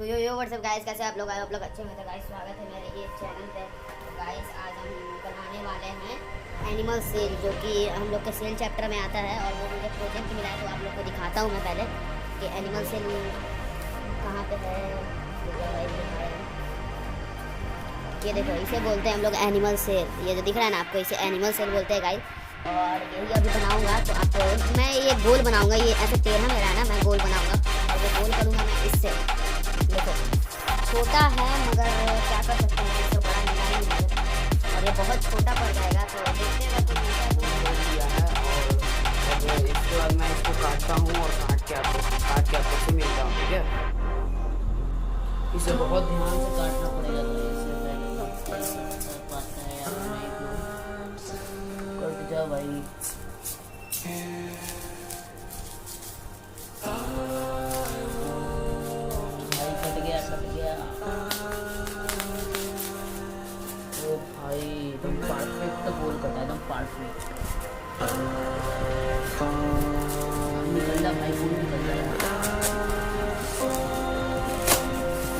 तो यो WhatsApp guys, कैसे आप लोग आए? आप लोग अच्छे में? तो गाइस स्वागत है मेरे ये चैनल पे। तो गाइस आज हम बनाने वाले हैं एनिमल सेल, जो कि हम लोग के सेल चैप्टर में आता है और वो मुझे प्रोजेक्ट मिला है। तो आप लोग को दिखाता हूँ मैं पहले कि एनिमल सेल कहाँ पे है। ये देखो, इसे बोलते हैं हम लोग एनिमल सेल। ये जो दिख रहा है ना आपको, इसे एनिमल सेल बोलते हैं गाइस। और यही अभी बनाऊंगा। तो आपको मैं ये गोल बनाऊंगा, ये ऐसे टेढ़ा मेरा है ना, मैं गोल बनाऊंगा और वो गोल करूंगा मैं इससे। देखो छोटा है मगर क्या कर सकते हैं, इससे बड़ा मिला नहीं मुझे और ये बहुत छोटा पड़ जाएगा। तो देखते हैं तो दिया है। और इसके बाद मैं इसको काटता हूँ और काट के आपको से मिलता हूँ, ठीक है। इसे बहुत ध्यान से काटना पड़ेगा। तो इससे पहले कट जा भाई। कट गया। ओ भाई तुम परफेक्ट गोल कटा, एकदम परफेक्ट। निकल जा भाई, गोल निकल जा।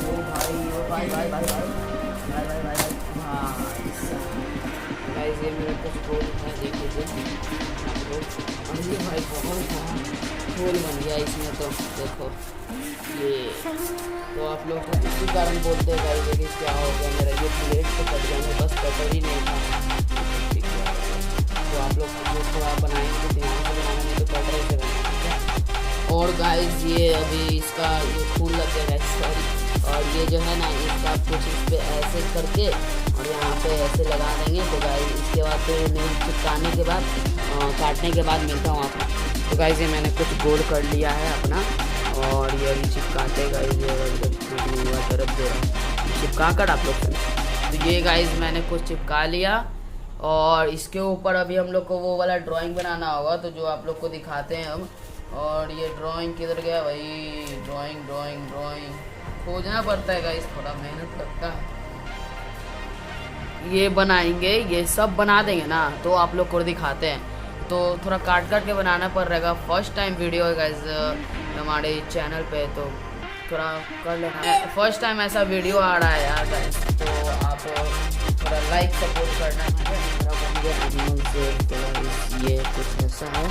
ओ भाई गाइस ये मेरा कुछ गोल है, देख लीजिए आप लोग। और ये भाई बहुत गोल बन गया इसमें। तो देखो ये, तो आप लोग तो किसी कारण बोलते हैं गाइस देखिए क्या हो गया मेरा, ये प्लेट तो कट गया, मैं बस कटर ही नहीं था, ठीक है। तो आप लोग थोड़ा बनाएंगे तो ध्यान से बनाना, नहीं तो कटर ही से बनाना, ठीक है। और गाइस ये अभी इसका ये फूल लग गया गाइस, सॉरी। और ये जो है ना, इसका कुछ इस पर ऐसे करके और यहाँ पे ऐसे लगा देंगे। तो गाइस इसके बाद फिर मैं चिपकाने के बाद काटने के बाद मिलता हूँ आपको। तो गाइस ये मैंने कुछ गोल कर लिया है अपना, और ये अभी चिपकाते गाइस, ये तरफ दे रहा हूँ चिपका कर आप लोग। तो ये गाइस मैंने कुछ चिपका लिया और इसके ऊपर अभी हम लोग को वो वाला ड्राइंग बनाना होगा, तो जो आप लोग को दिखाते हैं हम। और ये ड्राइंग किधर गया भाई? ड्राइंग खोजना पड़ता है गाइस, थोड़ा मेहनत लगता है। ये बनाएंगे, ये सब बना देंगे ना तो आप लोग को दिखाते हैं। तो थोड़ा काट के बनाना पड़ रहेगा, फर्स्ट टाइम वीडियो है गाइस हमारे चैनल पे, तो थोड़ा कर लेना। फर्स्ट टाइम ऐसा वीडियो आ रहा है यार गाइस, तो आप थोड़ा लाइक सपोर्ट करना। एनिमल से ये कुछ ऐसा है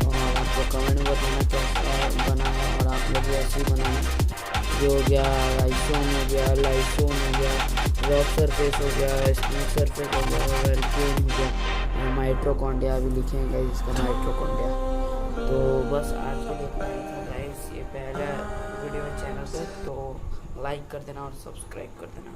और आपको कमेंट में बताना कैसा बना है। और आप लोग भी ऐसे ही बनाना, जो हो गया लाइसोन हो गया, रॉक सरफेस हो गया, स्मूथ सरफेस हो गया, वेलक्यूम हो गया, माइट्रोकॉन्ड्रिया भी लिखेंगे इसका, माइट्रोकॉन्ड्रिया। तो बस आज के लिए गाइस ये पहला वीडियो है चैनल पे, तो लाइक कर देना और सब्सक्राइब कर देना।